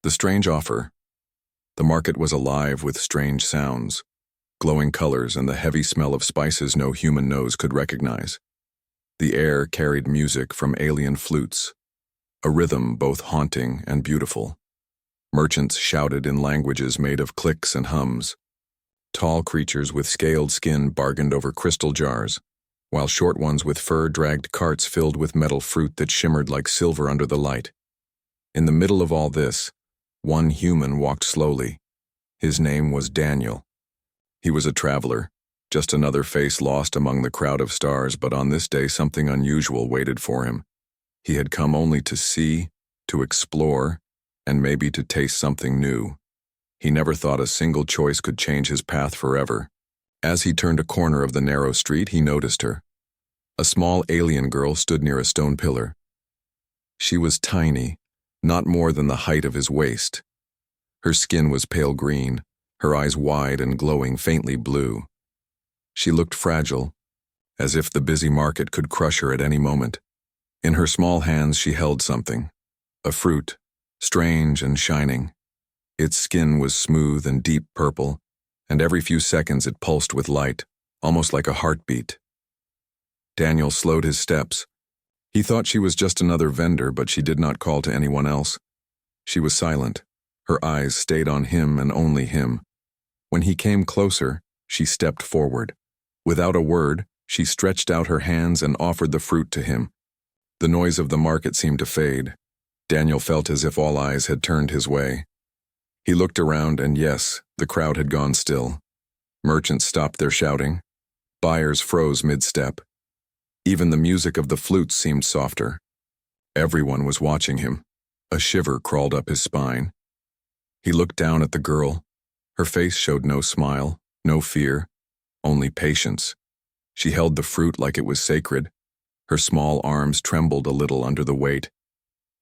The strange offer. The market was alive with strange sounds, glowing colors, and the heavy smell of spices no human nose could recognize. The air carried music from alien flutes, a rhythm both haunting and beautiful. Merchants shouted in languages made of clicks and hums. Tall creatures with scaled skin bargained over crystal jars, while short ones with fur dragged carts filled with metal fruit that shimmered like silver under the light. In the middle of all this, one human walked slowly. His name was Daniel. He was a traveler, just another face lost among the crowd of stars, but on this day something unusual waited for him. He had come only to see, to explore, and maybe to taste something new. He never thought a single choice could change his path forever. As he turned a corner of the narrow street, he noticed her. A small alien girl stood near a stone pillar. She was tiny, not more than the height of his waist. Her skin was pale green, her eyes wide and glowing faintly blue. She looked fragile, as if the busy market could crush her at any moment. In her small hands she held something, a fruit, strange and shining. Its skin was smooth and deep purple, and every few seconds it pulsed with light, almost like a heartbeat. Daniel slowed his steps. He thought she was just another vendor, but she did not call to anyone else. She was silent. Her eyes stayed on him and only him. When he came closer, she stepped forward. Without a word, she stretched out her hands and offered the fruit to him. The noise of the market seemed to fade. Daniel felt as if all eyes had turned his way. He looked around and yes, the crowd had gone still. Merchants stopped their shouting. Buyers froze mid-step. Even the music of the flutes seemed softer. Everyone was watching him. A shiver crawled up his spine. He looked down at the girl. Her face showed no smile, no fear, only patience. She held the fruit like it was sacred. Her small arms trembled a little under the weight.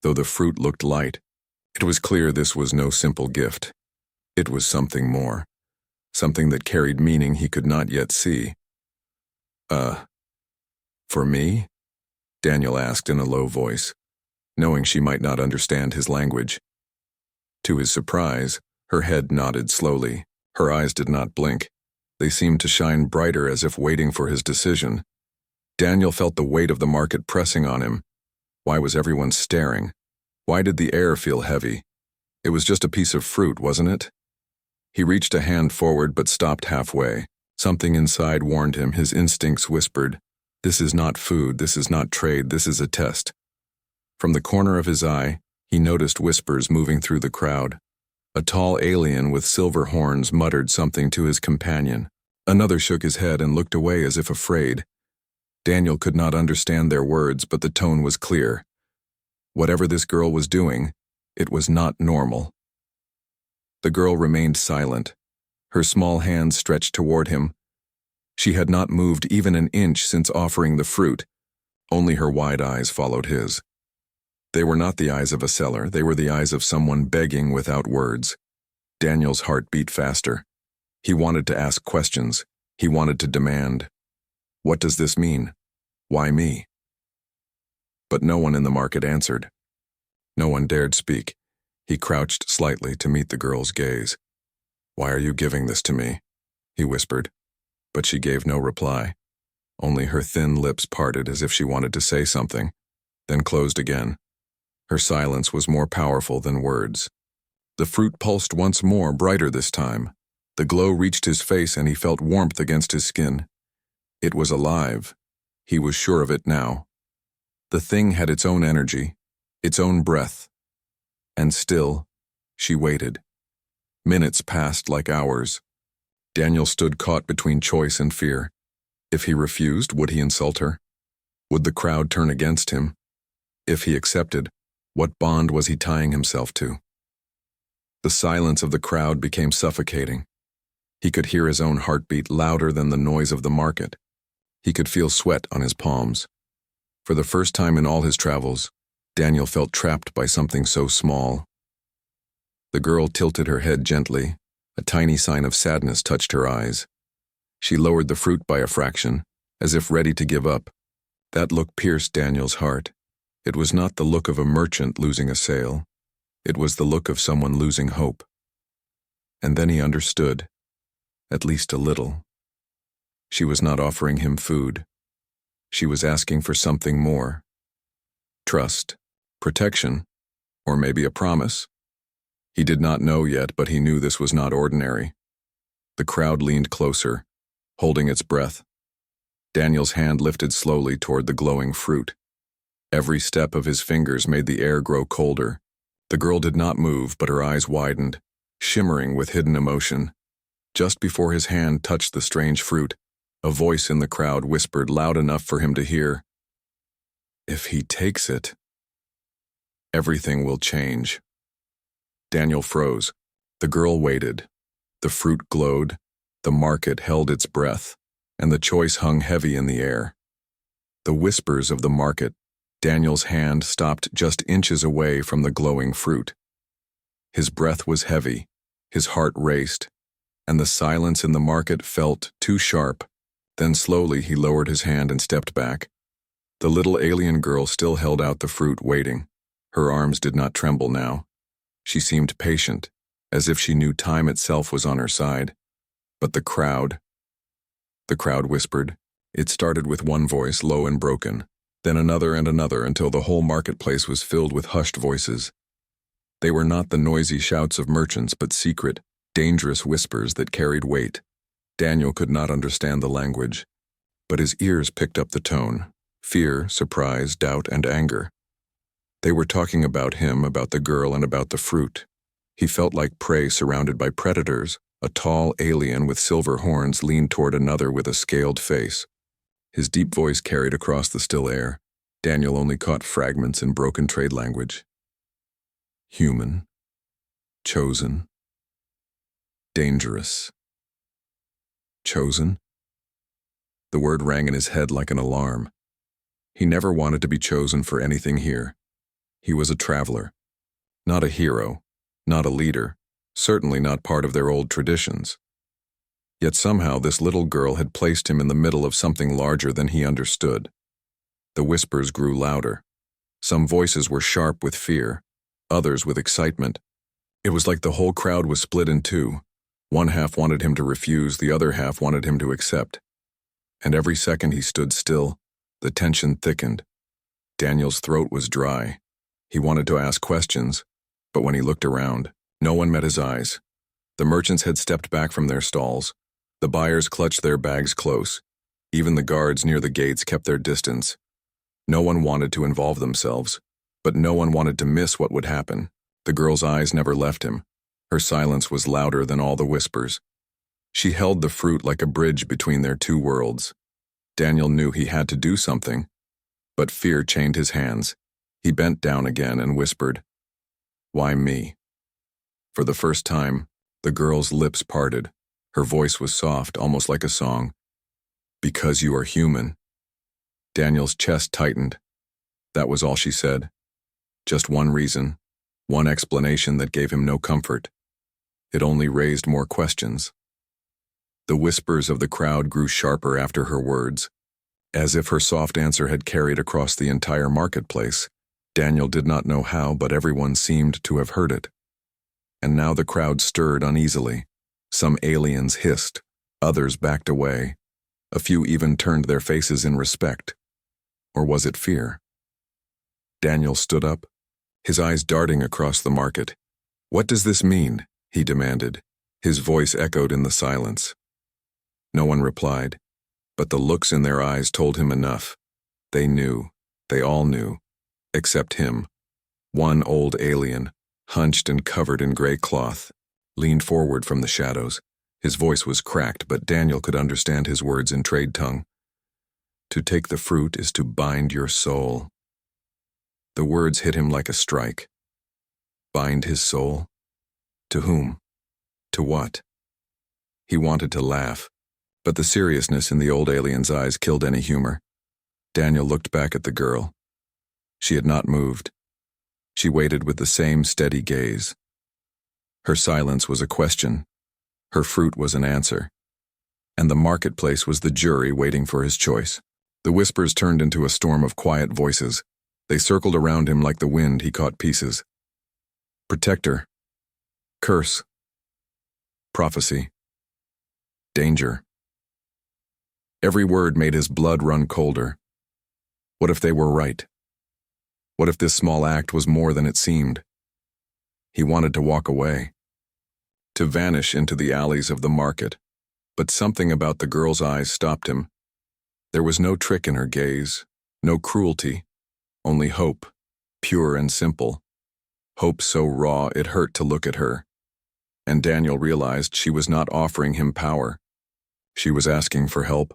Though the fruit looked light, it was clear this was no simple gift. It was something more, something that carried meaning he could not yet see. For me? Daniel asked in a low voice, knowing she might not understand his language. To his surprise, her head nodded slowly. Her eyes did not blink. They seemed to shine brighter as if waiting for his decision. Daniel felt the weight of the market pressing on him. Why was everyone staring? Why did the air feel heavy? It was just a piece of fruit, wasn't it? He reached a hand forward but stopped halfway. Something inside warned him. His instincts whispered, "This is not food, this is not trade, this is a test." From the corner of his eye, he noticed whispers moving through the crowd. A tall alien with silver horns muttered something to his companion. Another shook his head and looked away as if afraid. Daniel could not understand their words, but the tone was clear. Whatever this girl was doing, it was not normal. The girl remained silent, her small hands stretched toward him. She had not moved even an inch since offering the fruit. Only her wide eyes followed his. They were not the eyes of a seller, they were the eyes of someone begging without words. Daniel's heart beat faster. He wanted to ask questions. He wanted to demand. What does this mean? Why me? But no one in the market answered. No one dared speak. He crouched slightly to meet the girl's gaze. "Why are you giving this to me?" he whispered. But she gave no reply. Only her thin lips parted as if she wanted to say something, then closed again. Her silence was more powerful than words. The fruit pulsed once more, brighter this time. The glow reached his face and he felt warmth against his skin. It was alive. He was sure of it now. The thing had its own energy, its own breath. And still, she waited. Minutes passed like hours. Daniel stood caught between choice and fear. If he refused, would he insult her? Would the crowd turn against him? If he accepted, what bond was he tying himself to? The silence of the crowd became suffocating. He could hear his own heartbeat louder than the noise of the market. He could feel sweat on his palms. For the first time in all his travels, Daniel felt trapped by something so small. The girl tilted her head gently. A tiny sign of sadness touched her eyes. She lowered the fruit by a fraction, as if ready to give up. That look pierced Daniel's heart. It was not the look of a merchant losing a sale. It was the look of someone losing hope. And then he understood, at least a little. She was not offering him food. She was asking for something more. Trust, protection, or maybe a promise. He did not know yet, but he knew this was not ordinary. The crowd leaned closer, holding its breath. Daniel's hand lifted slowly toward the glowing fruit. Every step of his fingers made the air grow colder. The girl did not move, but her eyes widened, shimmering with hidden emotion. Just before his hand touched the strange fruit, a voice in the crowd whispered loud enough for him to hear, "If he takes it, everything will change." Daniel froze. The girl waited. The fruit glowed, the market held its breath, and the choice hung heavy in the air. The whispers of the market, Daniel's hand stopped just inches away from the glowing fruit. His breath was heavy, his heart raced, and the silence in the market felt too sharp. Then slowly he lowered his hand and stepped back. The little alien girl still held out the fruit, waiting. Her arms did not tremble now. She seemed patient, as if she knew time itself was on her side. But the crowd whispered. It started with one voice, low and broken, then another and another, until the whole marketplace was filled with hushed voices. They were not the noisy shouts of merchants, but secret, dangerous whispers that carried weight. Daniel could not understand the language, but his ears picked up the tone: fear, surprise, doubt, and anger. They were talking about him, about the girl, and about the fruit. He felt like prey surrounded by predators. A tall alien with silver horns leaned toward another with a scaled face. His deep voice carried across the still air. Daniel only caught fragments in broken trade language. Human. Chosen. Dangerous. Chosen? The word rang in his head like an alarm. He never wanted to be chosen for anything here. He was a traveler. Not a hero. Not a leader. Certainly not part of their old traditions. Yet somehow this little girl had placed him in the middle of something larger than he understood. The whispers grew louder. Some voices were sharp with fear, others with excitement. It was like the whole crowd was split in two. One half wanted him to refuse, the other half wanted him to accept. And every second he stood still, the tension thickened. Daniel's throat was dry. He wanted to ask questions, but when he looked around, no one met his eyes. The merchants had stepped back from their stalls. The buyers clutched their bags close. Even the guards near the gates kept their distance. No one wanted to involve themselves, but no one wanted to miss what would happen. The girl's eyes never left him. Her silence was louder than all the whispers. She held the fruit like a bridge between their two worlds. Daniel knew he had to do something, but fear chained his hands. He bent down again and whispered, "Why me?" For the first time, the girl's lips parted. Her voice was soft, almost like a song. "Because you are human." Daniel's chest tightened. That was all she said. Just one reason, one explanation that gave him no comfort. It only raised more questions. The whispers of the crowd grew sharper after her words. As if her soft answer had carried across the entire marketplace. Daniel did not know how, but everyone seemed to have heard it. And now the crowd stirred uneasily. Some aliens hissed, others backed away. A few even turned their faces in respect. Or was it fear? Daniel stood up, his eyes darting across the market. "What does this mean?" he demanded. His voice echoed in the silence. No one replied, but the looks in their eyes told him enough. They knew, they all knew, except him. One old alien, hunched and covered in gray cloth, leaned forward from the shadows. His voice was cracked, but Daniel could understand his words in trade tongue. "To take the fruit is to bind your soul." The words hit him like a strike. Bind his soul? To whom? To what? He wanted to laugh, but the seriousness in the old alien's eyes killed any humor. Daniel looked back at the girl. She had not moved. She waited with the same steady gaze. Her silence was a question. Her fruit was an answer. And the marketplace was the jury waiting for his choice. The whispers turned into a storm of quiet voices. They circled around him like the wind. He caught pieces. Protector. Curse. Prophecy. Danger. Every word made his blood run colder. What if they were right? What if this small act was more than it seemed? He wanted to walk away, to vanish into the alleys of the market, but something about the girl's eyes stopped him. There was no trick in her gaze, no cruelty, only hope, pure and simple. Hope so raw it hurt to look at her. And Daniel realized she was not offering him power. She was asking for help.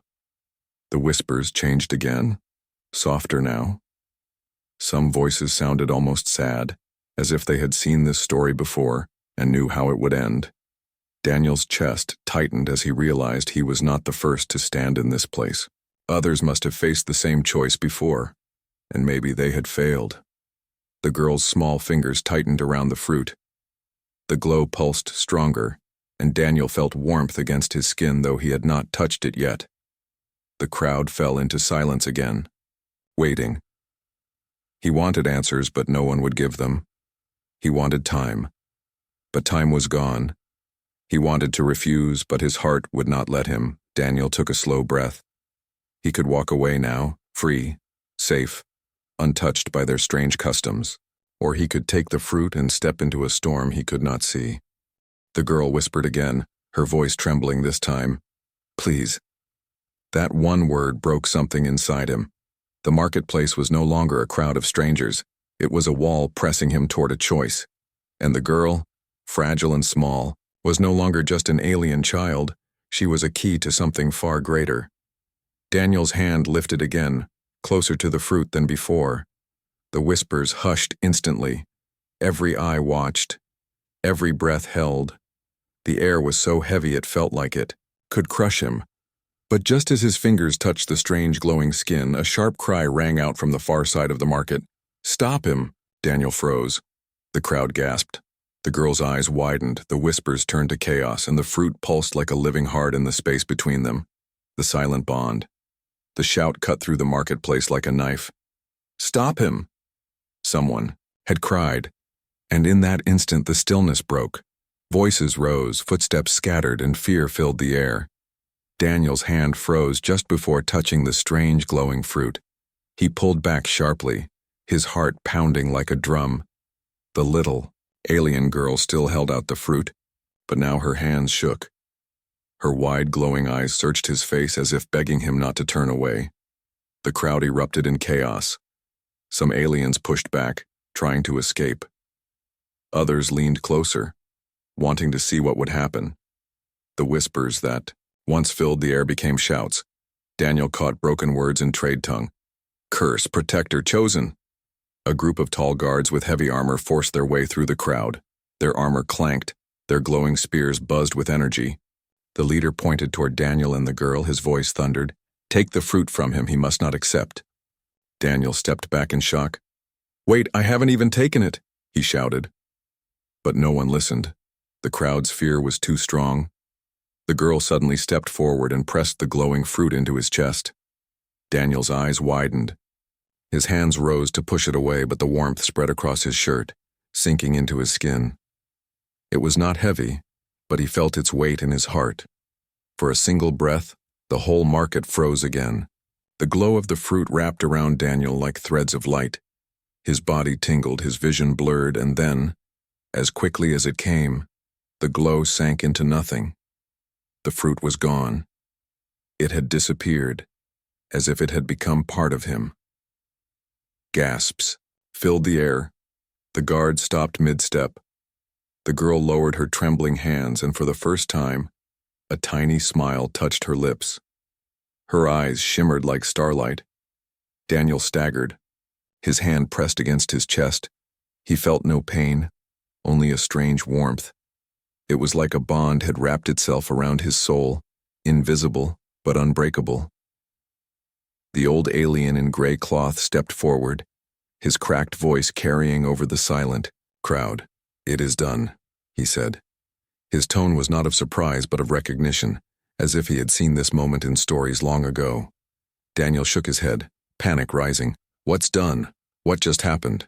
The whispers changed again, softer now. Some voices sounded almost sad, as if they had seen this story before and knew how it would end. Daniel's chest tightened as he realized he was not the first to stand in this place. Others must have faced the same choice before, and maybe they had failed. The girl's small fingers tightened around the fruit. The glow pulsed stronger, and Daniel felt warmth against his skin, though he had not touched it yet. The crowd fell into silence again, waiting. He wanted answers, but no one would give them. He wanted time, but time was gone. He wanted to refuse, but his heart would not let him. Daniel took a slow breath. He could walk away now, free, safe, untouched by their strange customs. Or he could take the fruit and step into a storm he could not see. The girl whispered again, her voice trembling this time. Please. That one word broke something inside him. The marketplace was no longer a crowd of strangers. It was a wall pressing him toward a choice. And the girl, fragile and small, was no longer just an alien child. She was a key to something far greater. Daniel's hand lifted again, closer to the fruit than before. The whispers hushed instantly. Every eye watched. Every breath held. The air was so heavy it felt like it could crush him. But just as his fingers touched the strange glowing skin, a sharp cry rang out from the far side of the market. Stop him! Daniel froze. The crowd gasped. The girl's eyes widened, the whispers turned to chaos, and the fruit pulsed like a living heart in the space between them. The silent bond. The shout cut through the marketplace like a knife. Stop him! Someone had cried, and in that instant the stillness broke. Voices rose, footsteps scattered, and fear filled the air. Daniel's hand froze just before touching the strange glowing fruit. He pulled back sharply, his heart pounding like a drum. The little, alien girl still held out the fruit, but now her hands shook. Her wide glowing eyes searched his face as if begging him not to turn away. The crowd erupted in chaos. Some aliens pushed back, trying to escape. Others leaned closer, wanting to see what would happen. The whispers that once filled the air became shouts. Daniel caught broken words in trade tongue. Curse, protector, chosen. A group of tall guards with heavy armor forced their way through the crowd. Their armor clanked, their glowing spears buzzed with energy. The leader pointed toward Daniel and the girl, his voice thundered. Take the fruit from him, he must not accept. Daniel stepped back in shock. Wait, I haven't even taken it, he shouted. But no one listened. The crowd's fear was too strong. The girl suddenly stepped forward and pressed the glowing fruit into his chest. Daniel's eyes widened. His hands rose to push it away, but the warmth spread across his shirt, sinking into his skin. It was not heavy, but he felt its weight in his heart. For a single breath, the whole market froze again. The glow of the fruit wrapped around Daniel like threads of light. His body tingled, his vision blurred, and then, as quickly as it came, the glow sank into nothing. The fruit was gone. It had disappeared, as if it had become part of him. Gasps filled the air. The guard stopped mid-step. The girl lowered her trembling hands, and for the first time, a tiny smile touched her lips. Her eyes shimmered like starlight. Daniel staggered. His hand pressed against his chest. He felt no pain, only a strange warmth. It was like a bond had wrapped itself around his soul, invisible but unbreakable. The old alien in gray cloth stepped forward, his cracked voice carrying over the silent crowd. It is done, he said. His tone was not of surprise but of recognition, as if he had seen this moment in stories long ago. Daniel shook his head, panic rising. What's done? What just happened?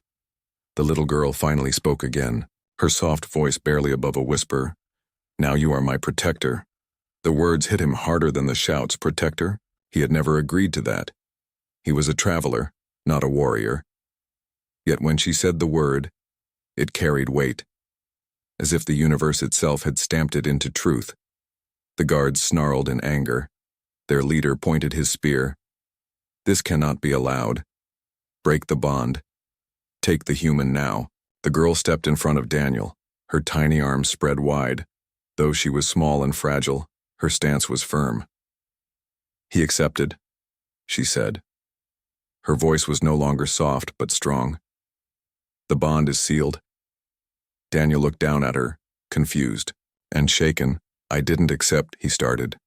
The little girl finally spoke again, her soft voice barely above a whisper. "Now you are my protector." The words hit him harder than the shouts. Protector? He had never agreed to that. He was a traveler, not a warrior. Yet when she said the word, it carried weight, as if the universe itself had stamped it into truth. The guards snarled in anger. Their leader pointed his spear. "This cannot be allowed. Break the bond. Take the human now." The girl stepped in front of Daniel, her tiny arms spread wide. Though she was small and fragile, her stance was firm. "He accepted," she said. Her voice was no longer soft but strong. "The bond is sealed." Daniel looked down at her, confused and shaken. "I didn't accept," he started,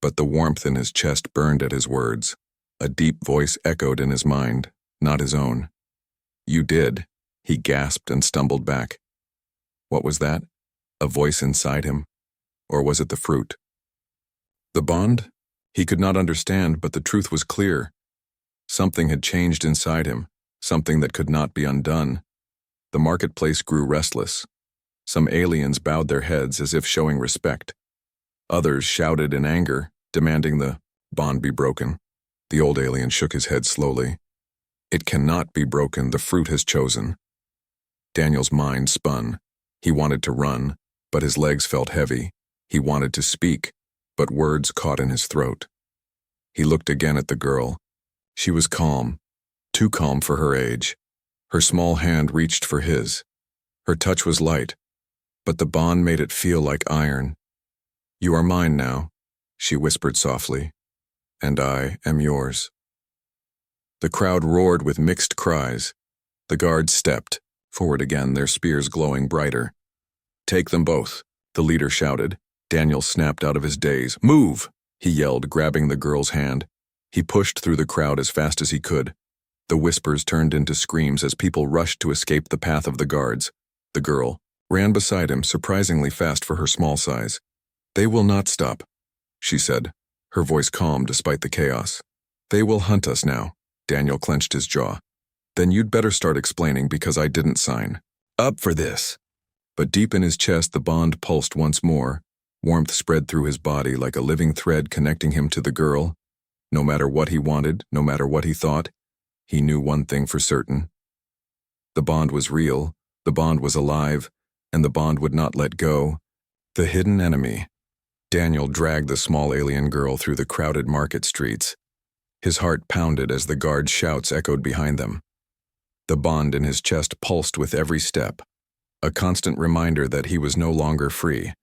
but the warmth in his chest burned at his words. A deep voice echoed in his mind, not his own. "You did," he gasped and stumbled back. What was that? A voice inside him? Or was it the fruit? The bond? He could not understand, but the truth was clear. Something had changed inside him, something that could not be undone. The marketplace grew restless. Some aliens bowed their heads as if showing respect. Others shouted in anger, demanding the bond be broken. The old alien shook his head slowly. "It cannot be broken. The fruit has chosen." Daniel's mind spun. He wanted to run, but his legs felt heavy. He wanted to speak, but words caught in his throat. He looked again at the girl. She was calm, too calm for her age. Her small hand reached for his. Her touch was light, but the bond made it feel like iron. "You are mine now," she whispered softly, "and I am yours." The crowd roared with mixed cries. The guards stepped forward again, their spears glowing brighter. "Take them both," the leader shouted. Daniel snapped out of his daze. "Move!" he yelled, grabbing the girl's hand. He pushed through the crowd as fast as he could. The whispers turned into screams as people rushed to escape the path of the guards. The girl ran beside him, surprisingly fast for her small size. "They will not stop," she said, her voice calm despite the chaos. "They will hunt us now." Daniel clenched his jaw. "Then you'd better start explaining, because I didn't sign up for this." But deep in his chest the bond pulsed once more. Warmth spread through his body like a living thread connecting him to the girl. No matter what he wanted, no matter what he thought, he knew one thing for certain. The bond was real, the bond was alive, and the bond would not let go. The hidden enemy. Daniel dragged the small alien girl through the crowded market streets. His heart pounded as the guards' shouts echoed behind them. The bond in his chest pulsed with every step, a constant reminder that he was no longer free.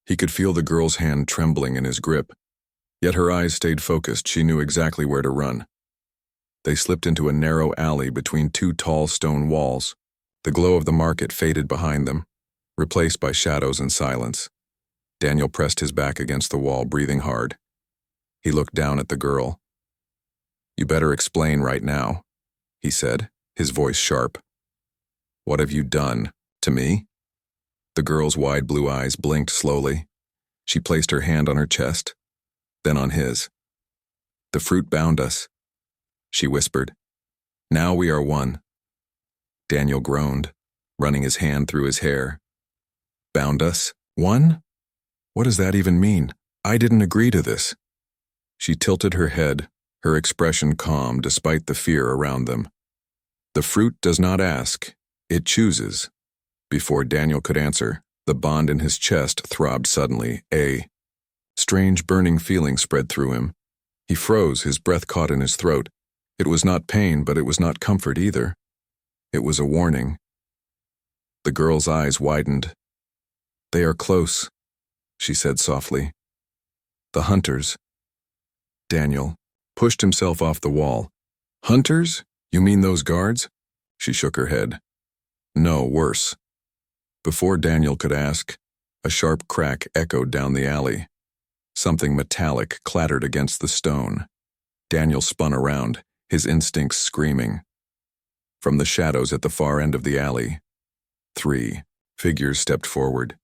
He could feel the girl's hand trembling in his grip, yet her eyes stayed focused. She knew exactly where to run. They slipped into a narrow alley between two tall stone walls. The glow of the market faded behind them, replaced by shadows and silence. Daniel pressed his back against the wall, breathing hard. He looked down at the girl. "You better explain right now," he said, his voice sharp. "What have you done to me?" The girl's wide blue eyes blinked slowly. She placed her hand on her chest, then on his. "The fruit bound us," she whispered. "Now we are one." Daniel groaned, running his hand through his hair. "Bound us? One? What does that even mean? I didn't agree to this." She tilted her head, her expression calm despite the fear around them. "The fruit does not ask, it chooses." Before Daniel could answer, the bond in his chest throbbed suddenly. A strange burning feeling spread through him. He froze, his breath caught in his throat. It was not pain, but it was not comfort either. It was a warning. The girl's eyes widened. "They are close," she said softly. "The hunters." Daniel pushed himself off the wall. "Hunters? You mean those guards?" She shook her head. "No, worse." Before Daniel could ask, a sharp crack echoed down the alley. Something metallic clattered against the stone. Daniel spun around, his instincts screaming. From the shadows at the far end of the alley, 3 figures stepped forward.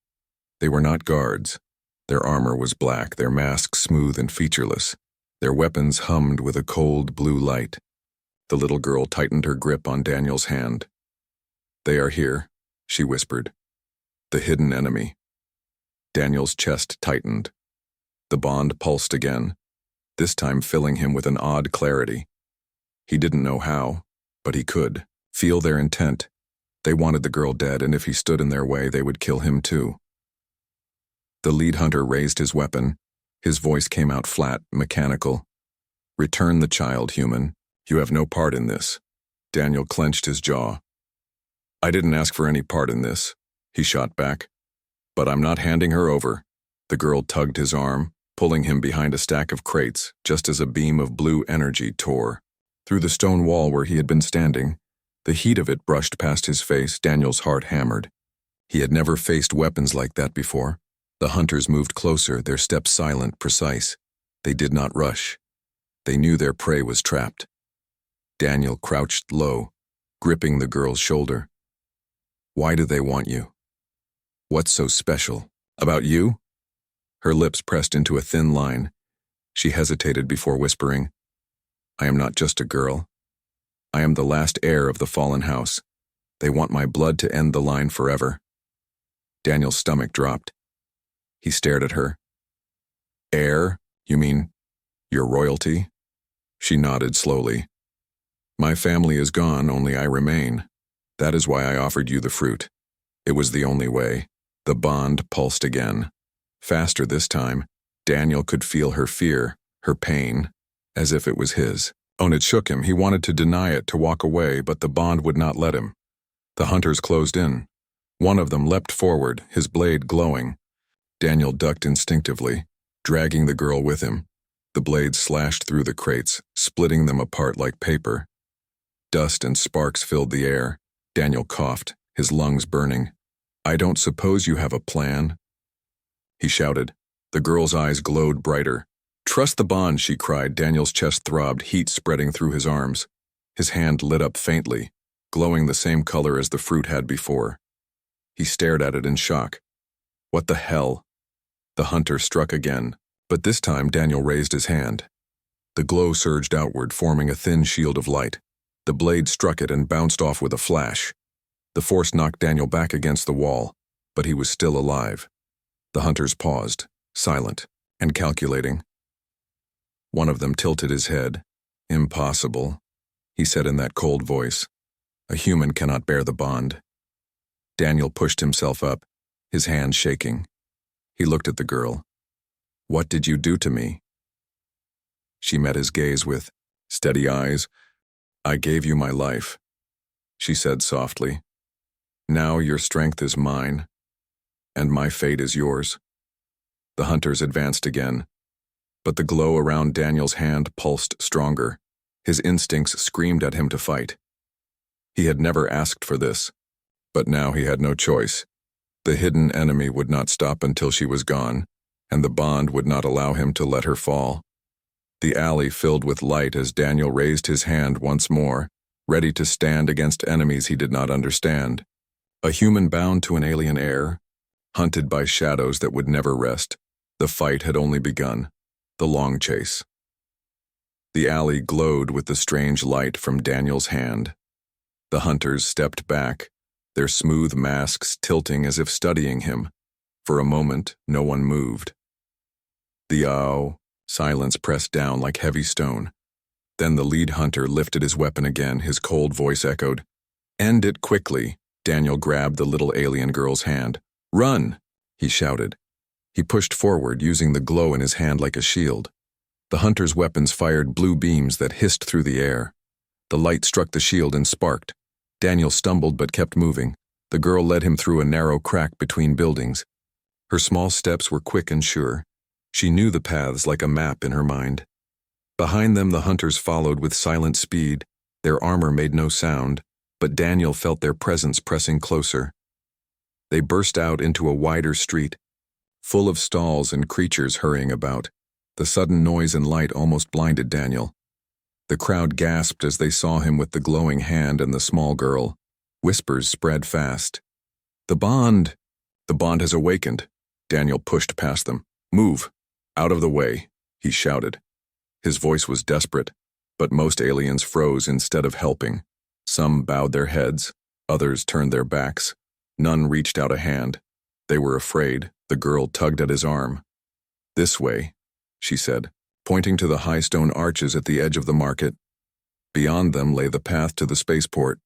They were not guards. Their armor was black, their masks smooth and featureless. Their weapons hummed with a cold blue light. The little girl tightened her grip on Daniel's hand. "They are here," she whispered. The hidden enemy. Daniel's chest tightened. The bond pulsed again, this time filling him with an odd clarity. He didn't know how, but he could feel their intent. They wanted the girl dead, and if he stood in their way, they would kill him too. The lead hunter raised his weapon. His voice came out flat, mechanical. "Return the child, human. You have no part in this." Daniel clenched his jaw. "I didn't ask for any part in this," he shot back. "But I'm not handing her over." The girl tugged his arm, pulling him behind a stack of crates, just as a beam of blue energy tore through the stone wall where he had been standing. The heat of it brushed past his face. Daniel's heart hammered. He had never faced weapons like that before. The hunters moved closer, their steps silent, precise. They did not rush. They knew their prey was trapped. Daniel crouched low, gripping the girl's shoulder. "Why do they want you? What's so special about you?" Her lips pressed into a thin line. She hesitated before whispering, "I am not just a girl. I am the last heir of the fallen house. They want my blood to end the line forever." Daniel's stomach dropped. He stared at her. "Heir? You mean your royalty?" She nodded slowly. "My family is gone, only I remain. That is why I offered you the fruit. It was the only way." The bond pulsed again. Faster this time. Daniel could feel her fear, her pain, as if it was his. Oh, it shook him. He wanted to deny it, to walk away, but the bond would not let him. The hunters closed in. One of them leapt forward, his blade glowing. Daniel ducked instinctively, dragging the girl with him. The blade slashed through the crates, splitting them apart like paper. Dust and sparks filled the air. Daniel coughed, his lungs burning. "I don't suppose you have a plan?" he shouted. The girl's eyes glowed brighter. "Trust the bond," she cried. Daniel's chest throbbed, heat spreading through his arms. His hand lit up faintly, glowing the same color as the fruit had before. He stared at it in shock. "What the hell?" The hunter struck again, but this time Daniel raised his hand. The glow surged outward, forming a thin shield of light. The blade struck it and bounced off with a flash. The force knocked Daniel back against the wall, but he was still alive. The hunters paused, silent and calculating. One of them tilted his head. "Impossible," he said in that cold voice. "A human cannot bear the bond." Daniel pushed himself up, his hand shaking. He looked at the girl. "What did you do to me?" She met his gaze with steady eyes. "I gave you my life," she said softly. "Now your strength is mine, and my fate is yours." The hunters advanced again, but the glow around Daniel's hand pulsed stronger. His instincts screamed at him to fight. He had never asked for this, but now he had no choice. The hidden enemy would not stop until she was gone, and the bond would not allow him to let her fall. The alley filled with light as Daniel raised his hand once more, ready to stand against enemies he did not understand. A human bound to an alien heir, hunted by shadows that would never rest. The fight had only begun, the long chase. The alley glowed with the strange light from Daniel's hand. The hunters stepped back, their smooth masks tilting as if studying him. For a moment, no one moved. The silence pressed down like heavy stone. Then the lead hunter lifted his weapon again, his cold voice echoed. "End it quickly." Daniel grabbed the little alien girl's hand. "Run!" he shouted. He pushed forward, using the glow in his hand like a shield. The hunter's weapons fired blue beams that hissed through the air. The light struck the shield and sparked. Daniel stumbled but kept moving. The girl led him through a narrow crack between buildings. Her small steps were quick and sure. She knew the paths like a map in her mind. Behind them the hunters followed with silent speed. Their armor made no sound, but Daniel felt their presence pressing closer. They burst out into a wider street, full of stalls and creatures hurrying about. The sudden noise and light almost blinded Daniel. The crowd gasped as they saw him with the glowing hand and the small girl. Whispers spread fast. The bond has awakened." Daniel pushed past them. "Move! Out of the way!" he shouted. His voice was desperate, but most aliens froze instead of helping. Some bowed their heads, others turned their backs. None reached out a hand. They were afraid. The girl tugged at his arm. "This way," she said, pointing to the high stone arches at the edge of the market. Beyond them lay the path to the spaceport.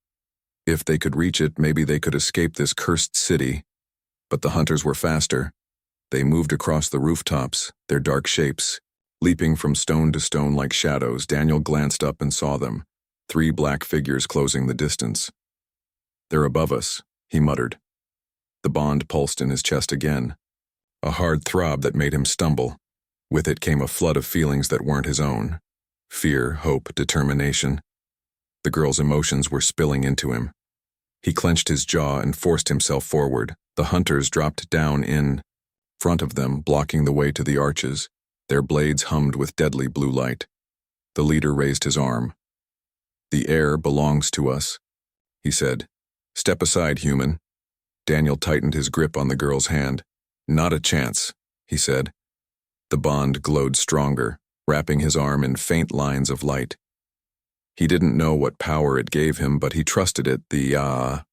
If they could reach it, maybe they could escape this cursed city. But the hunters were faster. They moved across the rooftops, their dark shapes. Leaping from stone to stone like shadows, Daniel glanced up and saw them, 3 black figures closing the distance. "They're above us," he muttered. The bond pulsed in his chest again, a hard throb that made him stumble. With it came a flood of feelings that weren't his own. Fear, hope, determination. The girl's emotions were spilling into him. He clenched his jaw and forced himself forward. The hunters dropped down in front of them, blocking the way to the arches. Their blades hummed with deadly blue light. The leader raised his arm. "The air belongs to us," he said. "Step aside, human." Daniel tightened his grip on the girl's hand. "Not a chance," he said. The bond glowed stronger, wrapping his arm in faint lines of light. He didn't know what power it gave him, but he trusted it. The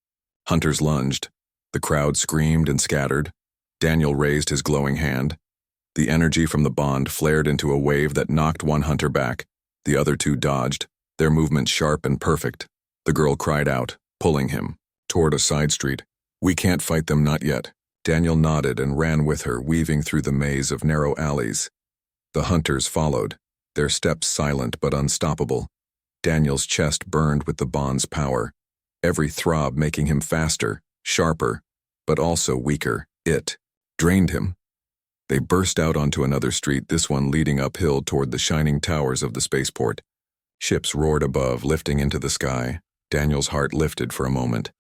hunters lunged. The crowd screamed and scattered. Daniel raised his glowing hand. The energy from the bond flared into a wave that knocked one hunter back. The other 2 dodged, their movement sharp and perfect. The girl cried out, pulling him toward a side street. "We can't fight them, not yet." Daniel nodded and ran with her, weaving through the maze of narrow alleys. The hunters followed, their steps silent but unstoppable. Daniel's chest burned with the bond's power, every throb making him faster, sharper, but also weaker. It drained him. They burst out onto another street, this one leading uphill toward the shining towers of the spaceport. Ships roared above, lifting into the sky. Daniel's heart lifted for a moment.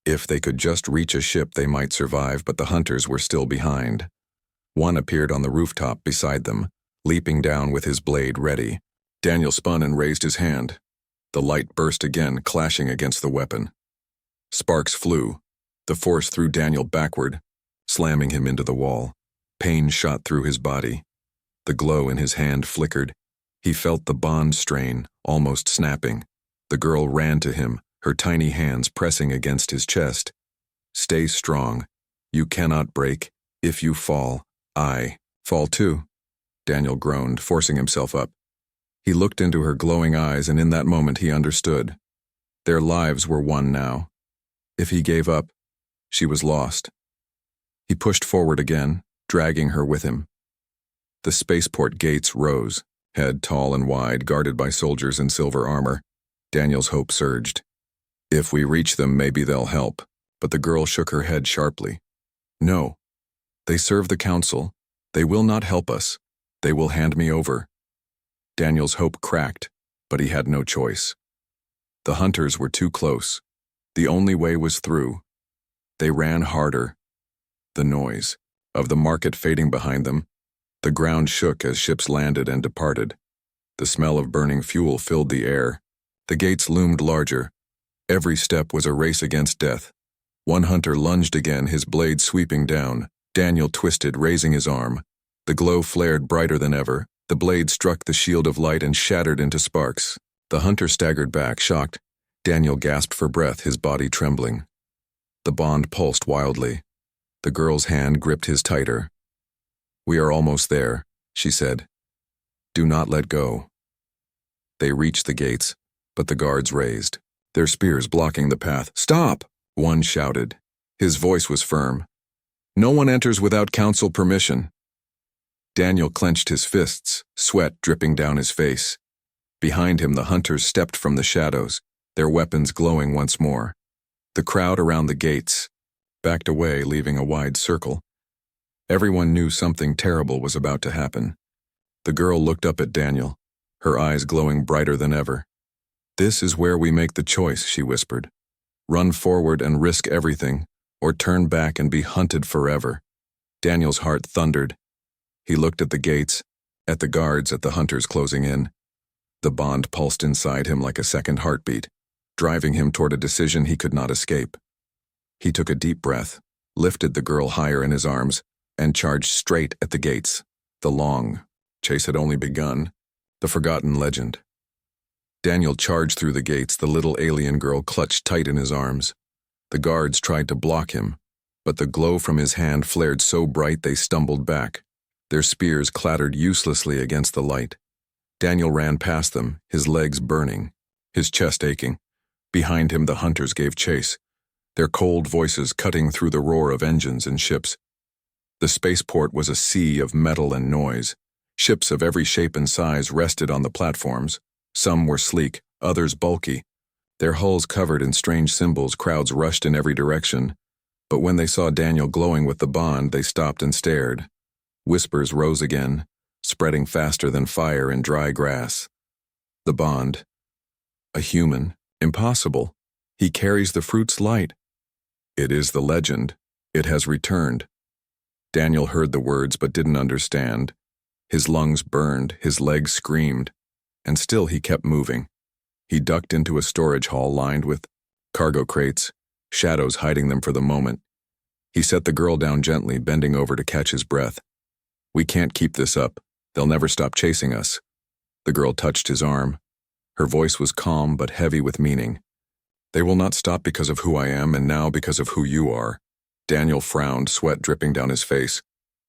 If they could just reach a ship, they might survive, but the hunters were still behind. One appeared on the rooftop beside them, leaping down with his blade ready. Daniel spun and raised his hand. The light burst again, clashing against the weapon. Sparks flew. The force threw Daniel backward, slamming him into the wall. Pain shot through his body. The glow in his hand flickered. He felt the bond strain, almost snapping. The girl ran to him, her tiny hands pressing against his chest. "Stay strong. You cannot break. If you fall, I fall too." Daniel groaned, forcing himself up. He looked into her glowing eyes, and in that moment he understood. Their lives were one now. If he gave up, she was lost. He pushed forward again, dragging her with him. The spaceport gates rose, head tall and wide, guarded by soldiers in silver armor. Daniel's hope surged. If we reach them, maybe they'll help. But the girl shook her head sharply. "No. They serve the council. They will not help us. They will hand me over." Daniel's hope cracked, but he had no choice. The hunters were too close. The only way was through. They ran harder. The noise of the market fading behind them. The ground shook as ships landed and departed. The smell of burning fuel filled the air. The gates loomed larger. Every step was a race against death. One hunter lunged again, his blade sweeping down. Daniel twisted, raising his arm. The glow flared brighter than ever. The blade struck the shield of light and shattered into sparks. The hunter staggered back, shocked. Daniel gasped for breath, his body trembling. The bond pulsed wildly. The girl's hand gripped his tighter. "We are almost there," she said. "Do not let go." They reached the gates, but the guards raised, their spears blocking the path. "Stop!" one shouted. His voice was firm. "No one enters without council permission." Daniel clenched his fists, sweat dripping down his face. Behind him, the hunters stepped from the shadows, their weapons glowing once more. The crowd around the gates backed away, leaving a wide circle. Everyone knew something terrible was about to happen. The girl looked up at Daniel, her eyes glowing brighter than ever. "This is where we make the choice," she whispered. "Run forward and risk everything, or turn back and be hunted forever." Daniel's heart thundered. He looked at the gates, at the guards, at the hunters closing in. The bond pulsed inside him like a second heartbeat, driving him toward a decision he could not escape. He took a deep breath, lifted the girl higher in his arms, and charged straight at the gates. The long chase had only begun, the forgotten legend. Daniel charged through the gates, the little alien girl clutched tight in his arms. The guards tried to block him, but the glow from his hand flared so bright they stumbled back. Their spears clattered uselessly against the light. Daniel ran past them, his legs burning, his chest aching. Behind him the hunters gave chase, their cold voices cutting through the roar of engines and ships. The spaceport was a sea of metal and noise. Ships of every shape and size rested on the platforms. Some were sleek, others bulky. Their hulls covered in strange symbols, crowds rushed in every direction. But when they saw Daniel glowing with the bond, they stopped and stared. Whispers rose again, spreading faster than fire in dry grass. The bond. A human. Impossible. He carries the fruit's light. It is the legend. It has returned. Daniel heard the words but didn't understand. His lungs burned, his legs screamed, and still he kept moving. He ducked into a storage hall lined with cargo crates, shadows hiding them for the moment. He set the girl down gently, bending over to catch his breath. "We can't keep this up. They'll never stop chasing us." The girl touched his arm. Her voice was calm but heavy with meaning. "They will not stop because of who I am, and now because of who you are." Daniel frowned, sweat dripping down his face.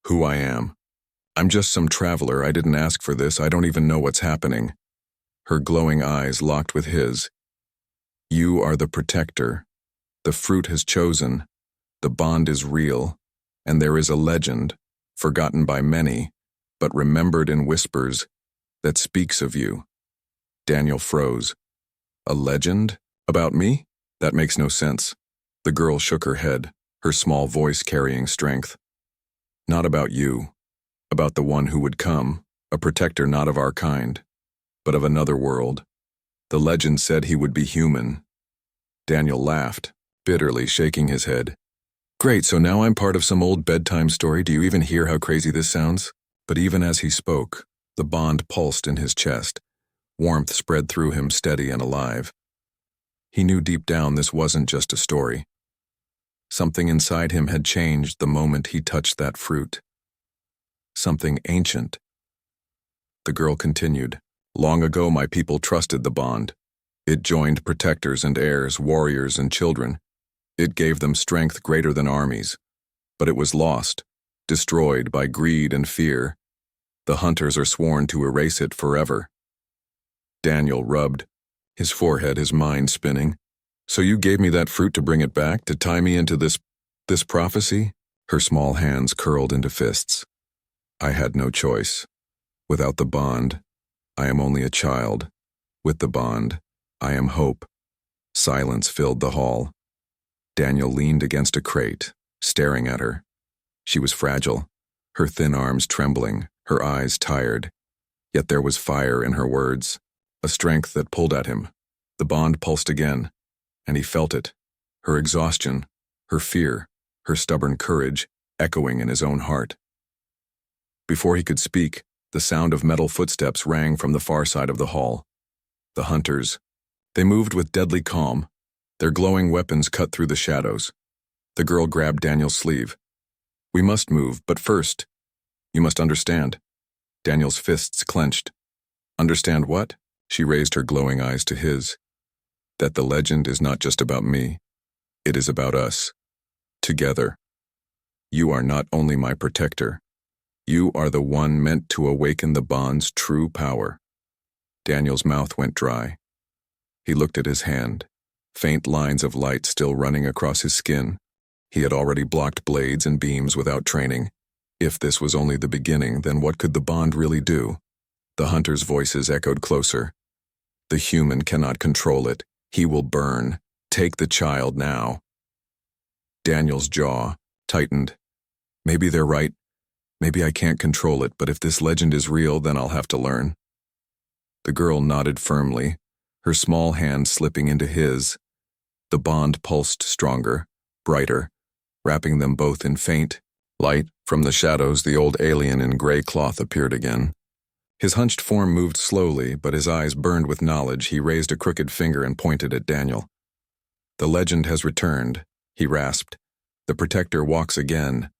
"Who I am? I'm just some traveler. I didn't ask for this. I don't even know what's happening." Her glowing eyes locked with his. "You are the protector. The fruit has chosen. The bond is real, and there is a legend, forgotten by many, but remembered in whispers, that speaks of you." Daniel froze. "A legend? About me? That makes no sense." The girl shook her head, her small voice carrying strength. "Not about you. About the one who would come, a protector not of our kind, but of another world. The legend said he would be human." Daniel laughed, bitterly shaking his head. "Great, so now I'm part of some old bedtime story. Do you even hear how crazy this sounds?" But even as he spoke, the bond pulsed in his chest. Warmth spread through him, steady and alive. He knew deep down this wasn't just a story. Something inside him had changed the moment he touched that fruit. Something ancient. The girl continued. "Long ago my people trusted the bond. It joined protectors and heirs, warriors and children. It gave them strength greater than armies. But it was lost, destroyed by greed and fear. The hunters are sworn to erase it forever." Daniel rubbed, his forehead, his mind spinning. "So you gave me that fruit to bring it back, to tie me into this prophecy?" Her small hands curled into fists. "I had no choice. Without the bond, I am only a child. With the bond, I am hope." Silence filled the hall. Daniel leaned against a crate, staring at her. She was fragile, her thin arms trembling, her eyes tired. Yet there was fire in her words, a strength that pulled at him. The bond pulsed again, and he felt it, her exhaustion, her fear, her stubborn courage, echoing in his own heart. Before he could speak, the sound of metal footsteps rang from the far side of the hall. The hunters. They moved with deadly calm. Their glowing weapons cut through the shadows. The girl grabbed Daniel's sleeve. "We must move, but first, you must understand." Daniel's fists clenched. "Understand what?" She raised her glowing eyes to his. "That the legend is not just about me. It is about us. Together. You are not only my protector. You are the one meant to awaken the bond's true power." Daniel's mouth went dry. He looked at his hand, faint lines of light still running across his skin. He had already blocked blades and beams without training. If this was only the beginning, then what could the bond really do? The hunters' voices echoed closer. "The human cannot control it. He will burn. Take the child now." Daniel's jaw tightened. Maybe they're right. Maybe I can't control it, but if this legend is real, then I'll have to learn. The girl nodded firmly, her small hand slipping into his. The bond pulsed stronger, brighter, wrapping them both in faint light. From the shadows, the old alien in gray cloth appeared again. His hunched form moved slowly, but his eyes burned with knowledge. He raised a crooked finger and pointed at Daniel. "The legend has returned," he rasped. "The protector walks again,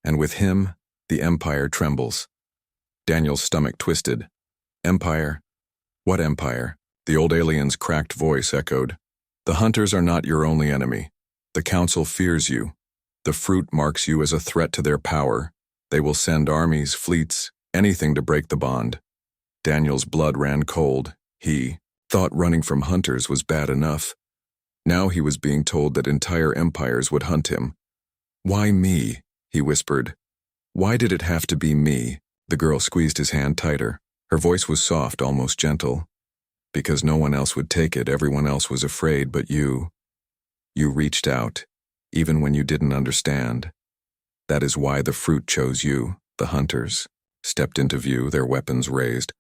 and with him, the Empire trembles." Daniel's stomach twisted. "Empire? What empire?" The old alien's cracked voice echoed. "The hunters are not your only enemy. The council fears you. The fruit marks you as a threat to their power. They will send armies, fleets, anything to break the bond. Daniel's blood ran cold. He thought running from hunters was bad enough. Now he was being told that entire empires would hunt him. "Why me?" he whispered. "Why did it have to be me?" The girl squeezed his hand tighter. Her voice was soft, almost gentle. "Because no one else would take it, everyone else was afraid, but you. You reached out, even when you didn't understand. That is why the fruit chose you." The hunters stepped into view, their weapons raised.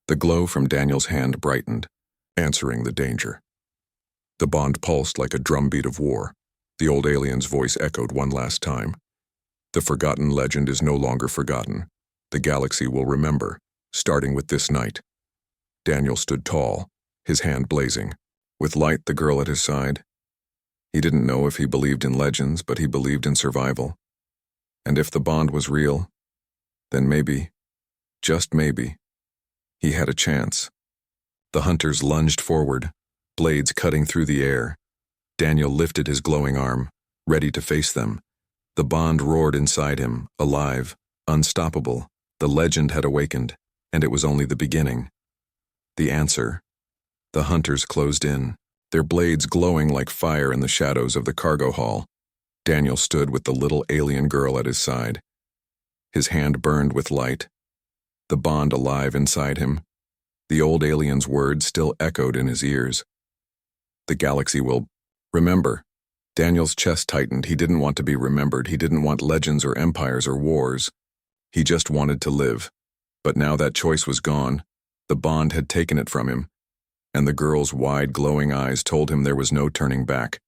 The glow from Daniel's hand brightened, answering the danger. The bond pulsed like a drumbeat of war. The old alien's voice echoed one last time. "The forgotten legend is no longer forgotten. The galaxy will remember, starting with this night." Daniel stood tall, his hand blazing, with Light, the girl, at his side. He didn't know if he believed in legends, but he believed in survival. And if the bond was real, then maybe, just maybe, he had a chance. The hunters lunged forward, blades cutting through the air. Daniel lifted his glowing arm, ready to face them. The bond roared inside him, alive, unstoppable. The legend had awakened, and it was only the beginning. The answer. The hunters closed in, their blades glowing like fire in the shadows of the cargo hall. Daniel stood with the little alien girl at his side. His hand burned with light, the bond alive inside him. The old alien's words still echoed in his ears. "The galaxy will remember." Daniel's chest tightened. He didn't want to be remembered. He didn't want legends or empires or wars. He just wanted to live. But now that choice was gone. The bond had taken it from him, and the girl's wide, glowing eyes told him there was no turning back.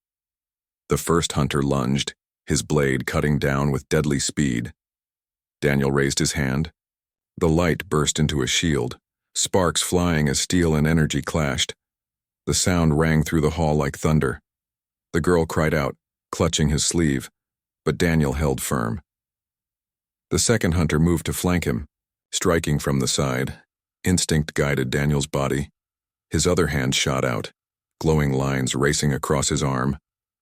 The first hunter lunged, his blade cutting down with deadly speed. Daniel raised his hand. The light burst into a shield, sparks flying as steel and energy clashed. The sound rang through the hall like thunder. The girl cried out, clutching his sleeve, but Daniel held firm. The second hunter moved to flank him, striking from the side. Instinct guided Daniel's body. His other hand shot out, glowing lines racing across his arm.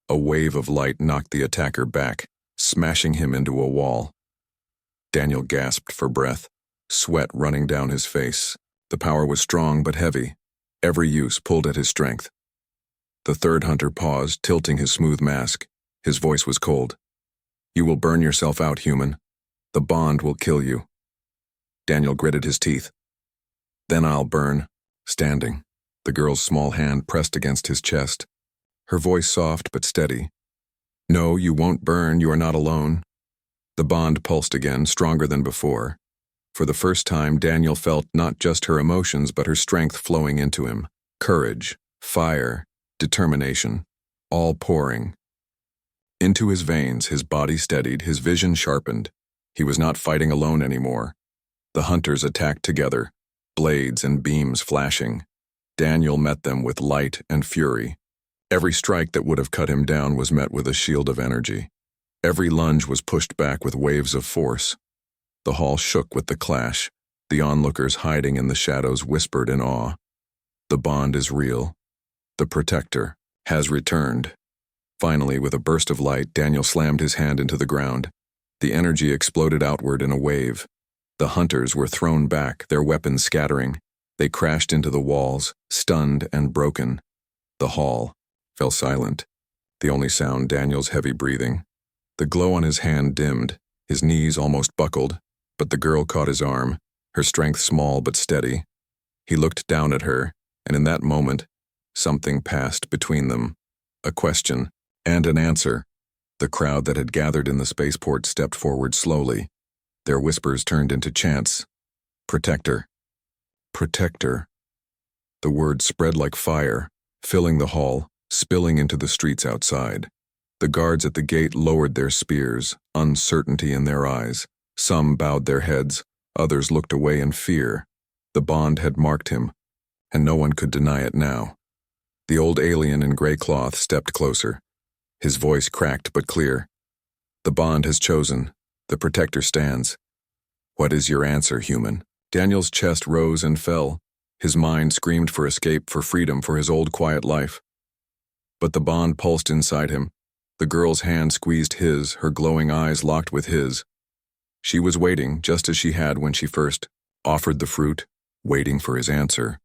A wave of light knocked the attacker back, smashing him into a wall. Daniel gasped for breath, sweat running down his face. The power was strong but heavy. Every use pulled at his strength. The third hunter paused, tilting his smooth mask. His voice was cold. "You will burn yourself out, human. The bond will kill you." Daniel gritted his teeth. "Then I'll burn." Standing, the girl's small hand pressed against his chest. Her voice soft but steady. "No, you won't burn. You are not alone." The bond pulsed again, stronger than before. For the first time, Daniel felt not just her emotions, but her strength flowing into him. Courage, fire, determination, all pouring. Into his veins, his body steadied, his vision sharpened. He was not fighting alone anymore. The hunters attacked together, blades and beams flashing. Daniel met them with light and fury. Every strike that would have cut him down was met with a shield of energy. Every lunge was pushed back with waves of force. The hall shook with the clash. The onlookers hiding in the shadows whispered in awe. The bond is real. The protector has returned. Finally, with a burst of light, Daniel slammed his hand into the ground. The energy exploded outward in a wave. The hunters were thrown back, their weapons scattering. They crashed into the walls, stunned and broken. The hall fell silent, the only sound Daniel's heavy breathing. The glow on his hand dimmed, his knees almost buckled, but the girl caught his arm, her strength small but steady. He looked down at her, and in that moment, something passed between them. A question and an answer. The crowd that had gathered in the spaceport stepped forward slowly. Their whispers turned into chants. "Protector. Protector." The word spread like fire, filling the hall, spilling into the streets outside. The guards at the gate lowered their spears, uncertainty in their eyes. Some bowed their heads, others looked away in fear. The bond had marked him, and no one could deny it now. The old alien in gray cloth stepped closer. His voice cracked but clear. "The bond has chosen. The protector stands. What is your answer, human?" Daniel's chest rose and fell. His mind screamed for escape, for freedom, for his old quiet life. But the bond pulsed inside him. The girl's hand squeezed his, her glowing eyes locked with his. She was waiting, just as she had when she first offered the fruit, waiting for his answer.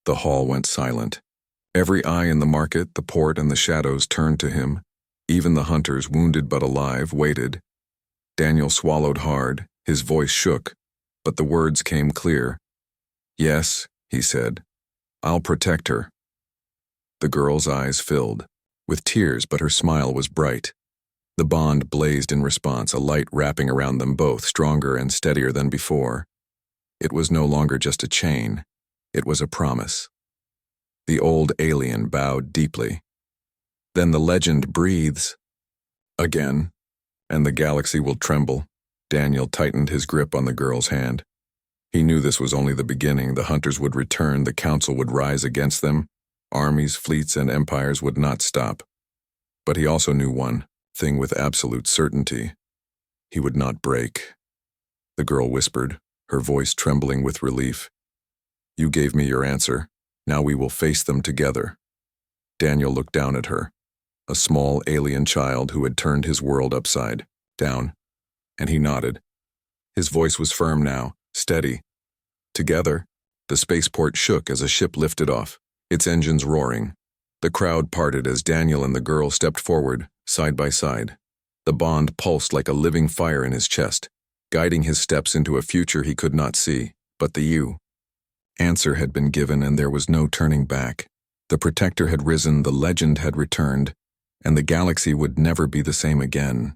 The hall went silent. Every eye in the market, the port, and the shadows turned to him. Even the hunters, wounded but alive, waited. Daniel swallowed hard, his voice shook, but the words came clear. "Yes," he said, "I'll protect her." The girl's eyes filled with tears, but her smile was bright. The bond blazed in response, a light wrapping around them both, stronger and steadier than before. It was no longer just a chain. It was a promise. The old alien bowed deeply. Then the legend breathes again, and the galaxy will tremble. Daniel tightened his grip on the girl's hand. He knew this was only the beginning. The hunters would return, the council would rise against them. Armies, fleets, and empires would not stop. But he also knew one thing with absolute certainty. He would not break. The girl whispered, her voice trembling with relief. "You gave me your answer. Now we will face them together." Daniel looked down at her, a small alien child who had turned his world upside down, and he nodded. His voice was firm now, steady. Together, the spaceport shook as a ship lifted off, its engines roaring. The crowd parted as Daniel and the girl stepped forward, side by side. The bond pulsed like a living fire in his chest, guiding his steps into a future he could not see. But the answer had been given, and there was no turning back. The protector had risen, the legend had returned, and the galaxy would never be the same again.